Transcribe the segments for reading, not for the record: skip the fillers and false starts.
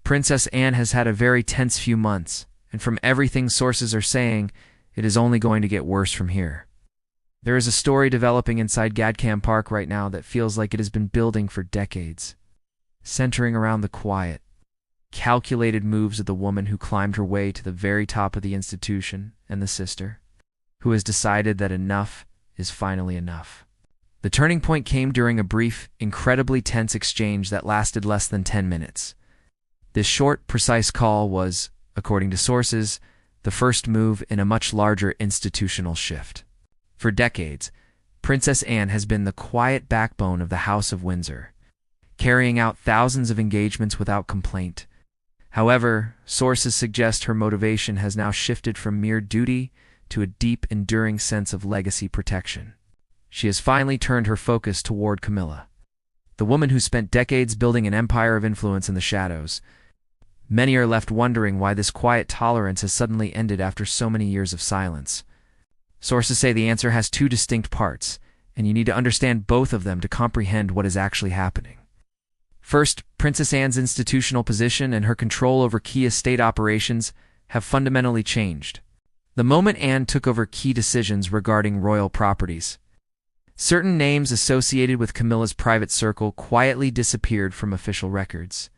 Princess Anne has had a very tense few months, and from everything sources are saying, it is only going to get worse from here. There is a story developing inside Buckingham Park right now that feels like it has been building for decades, centering around the quiet, calculated moves of the woman who climbed her way to the very top of the institution and the sister, who has decided that enough is finally enough. The turning point came during a brief, incredibly tense exchange that lasted less than 10 minutes. This short, precise call was, according to sources, the first move in a much larger institutional shift. For decades, Princess Anne has been the quiet backbone of the House of Windsor, carrying out thousands of engagements without complaint. However, sources suggest her motivation has now shifted from mere duty to a deep, enduring sense of legacy protection. She has finally turned her focus toward Camilla, the woman who spent decades building an empire of influence in the shadows. Many are left wondering why this quiet tolerance has suddenly ended after so many years of silence. Sources say the answer has two distinct parts, and you need to understand both of them to comprehend what is actually happening. First, Princess Anne's institutional position and her control over key estate operations have fundamentally changed. The moment Anne took over key decisions regarding royal properties, certain names associated with Camilla's private circle quietly disappeared from official records.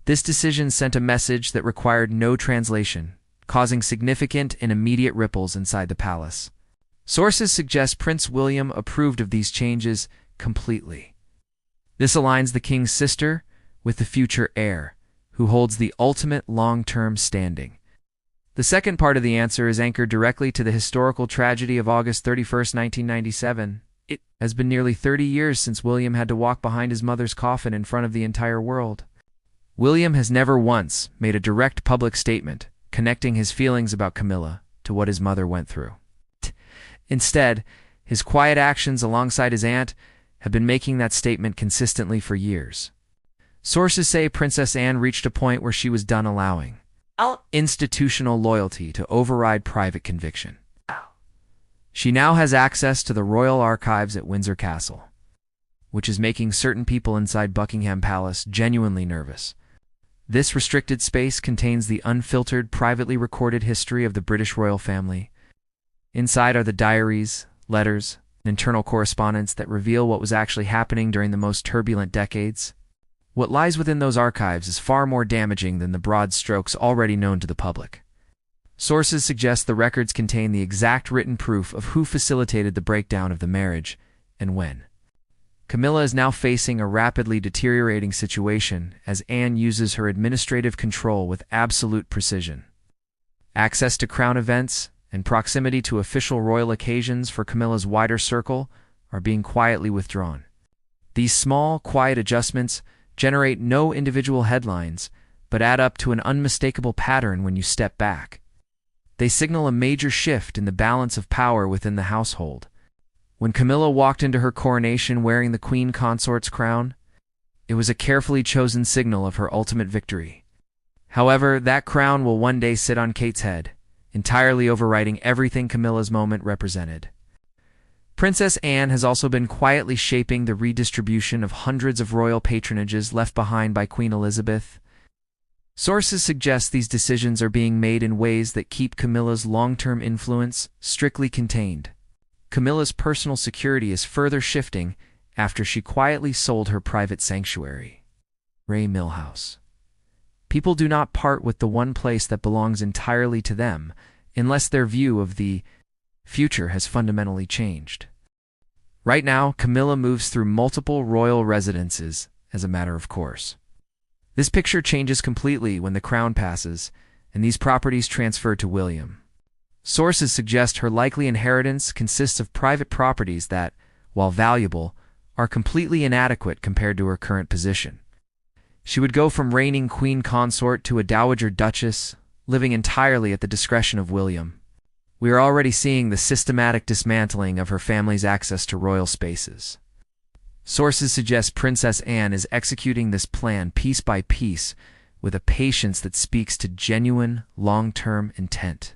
This decision sent a message that required no translation, causing significant and immediate ripples inside the palace. Sources suggest Prince William approved of these changes completely. This aligns the king's sister with the future heir, who holds the ultimate long-term standing. The second part of the answer is anchored directly to the historical tragedy of August 31st, 1997. It has been nearly 30 years since William had to walk behind his mother's coffin in front of the entire world. William has never once made a direct public statement connecting his feelings about Camilla to what his mother went through. Instead, his quiet actions alongside his aunt have been making that statement consistently for years. Sources say Princess Anne reached a point where she was done allowing institutional loyalty to override private conviction. She now has access to the royal archives at Windsor Castle, which is making certain people inside Buckingham Palace genuinely nervous. This restricted space contains the unfiltered, privately recorded history of the British royal family. Inside are the diaries, letters, and internal correspondence that reveal what was actually happening during the most turbulent decades. What lies within those archives is far more damaging than the broad strokes already known to the public. Sources suggest the records contain the exact written proof of who facilitated the breakdown of the marriage and when. Camilla is now facing a rapidly deteriorating situation as Anne uses her administrative control with absolute precision. Access to crown events and proximity to official royal occasions for Camilla's wider circle are being quietly withdrawn. These small, quiet adjustments generate no individual headlines, but add up to an unmistakable pattern when you step back. They signal a major shift in the balance of power within the household. When Camilla walked into her coronation wearing the Queen Consort's crown, it was a carefully chosen signal of her ultimate victory. However, that crown will one day sit on Kate's head, entirely overriding everything Camilla's moment represented. Princess Anne has also been quietly shaping the redistribution of hundreds of royal patronages left behind by Queen Elizabeth. Sources suggest these decisions are being made in ways that keep Camilla's long-term influence strictly contained. Camilla's personal security is further shifting after she quietly sold her private sanctuary, Ray Mill House. People do not part with the one place that belongs entirely to them unless their view of the future has fundamentally changed. Right now, Camilla moves through multiple royal residences as a matter of course. This picture changes completely when the crown passes and these properties transfer to William. Sources suggest her likely inheritance consists of private properties that, while valuable, are completely inadequate compared to her current position. She would go from reigning queen consort to a dowager duchess, living entirely at the discretion of William. We are already seeing the systematic dismantling of her family's access to royal spaces. Sources suggest Princess Anne is executing this plan piece by piece with a patience that speaks to genuine, long-term intent.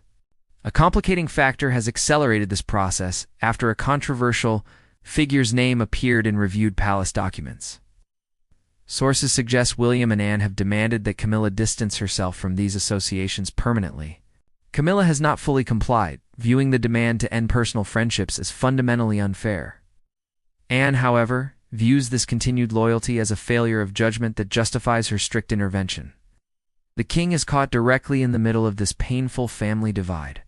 A complicating factor has accelerated this process after a controversial figure's name appeared in reviewed palace documents. Sources suggest William and Anne have demanded that Camilla distance herself from these associations permanently. Camilla has not fully complied, viewing the demand to end personal friendships as fundamentally unfair. Anne, however, views this continued loyalty as a failure of judgment that justifies her strict intervention. The king is caught directly in the middle of this painful family divide.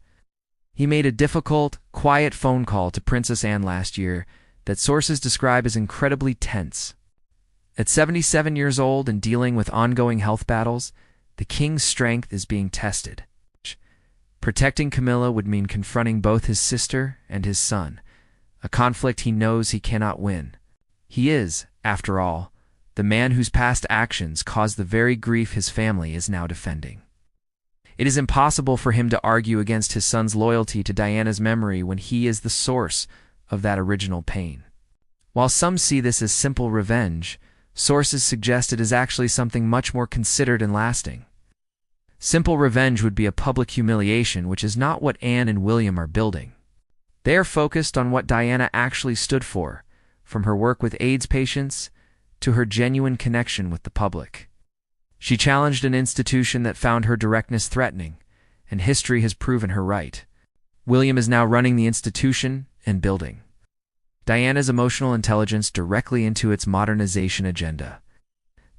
He made a difficult, quiet phone call to Princess Anne last year that sources describe as incredibly tense. At 77 years old and dealing with ongoing health battles, the king's strength is being tested. Protecting Camilla would mean confronting both his sister and his son, a conflict he knows he cannot win. He is, after all, the man whose past actions caused the very grief his family is now defending. It is impossible for him to argue against his son's loyalty to Diana's memory when he is the source of that original pain. While some see this as simple revenge, sources suggest it is actually something much more considered and lasting. Simple revenge would be a public humiliation, which is not what Anne and William are building. They are focused on what Diana actually stood for, from her work with AIDS patients to her genuine connection with the public. She challenged an institution that found her directness threatening, and history has proven her right. William is now running the institution and building Diana's emotional intelligence directly into its modernization agenda.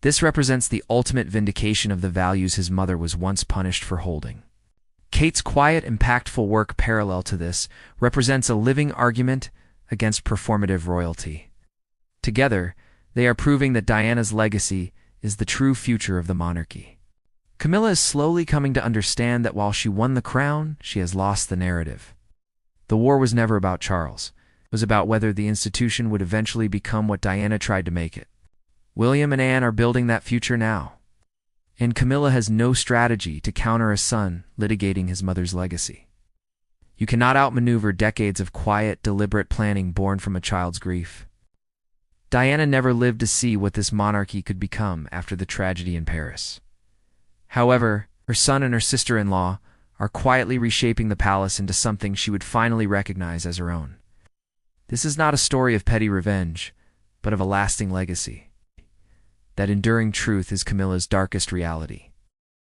This represents the ultimate vindication of the values his mother was once punished for holding. Kate's quiet, impactful work parallel to this represents a living argument against performative royalty. Together, they are proving that Diana's legacy is the true future of the monarchy. Camilla is slowly coming to understand that while she won the crown, she has lost the narrative. The war was never about Charles. It was about whether the institution would eventually become what Diana tried to make it. William and Anne are building that future now. And Camilla has no strategy to counter a son litigating his mother's legacy. You cannot outmaneuver decades of quiet, deliberate planning born from a child's grief. Diana never lived to see what this monarchy could become after the tragedy in Paris. However, her son and her sister-in-law are quietly reshaping the palace into something she would finally recognize as her own. This is not a story of petty revenge, but of a lasting legacy. That enduring truth is Camilla's darkest reality.